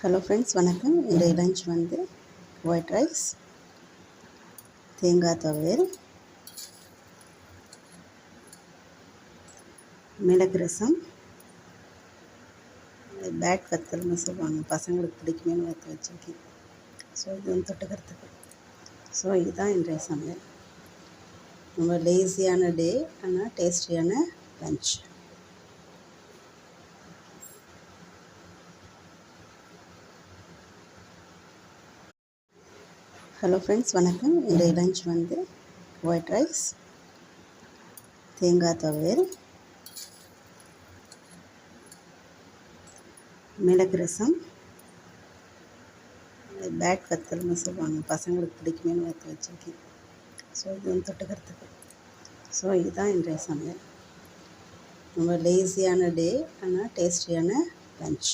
Hello friends, வணக்கம். இன்றைய lunch வந்து ஒயிட் ரைஸ், தேங்காய் துவையல், மிளகு ரசம், பேட் வத்தல்னு சொல்லுவாங்க, பசங்களுக்கு பிடிக்குமேனு வறுத்து வச்சுருக்கேன். ஸோ இது வந்து தொட்டுக்கிறதுக்கு. ஸோ இதுதான் இன்றைய சமையல். ரொம்ப லேசியான டே, ஆனால் டேஸ்டியான லஞ்ச். ஹலோ ஃப்ரெண்ட்ஸ், வணக்கம். இன்றைய லஞ்ச் வந்து ஒயிட் ரைஸ், தேங்காய் துவையல், மிளகு ரசம், பேட் வத்தல்னு சொல்லுவாங்க, பசங்களுக்கு பிடிக்குமேனு வறுத்து வச்சுருக்கேன். ஸோ இது வந்து தொட்டுக்கிறதுக்கு. ஸோ இதுதான் இன்றைய சமையல். ரொம்ப லேசியான டே, ஆனால் டேஸ்டியான லஞ்ச்.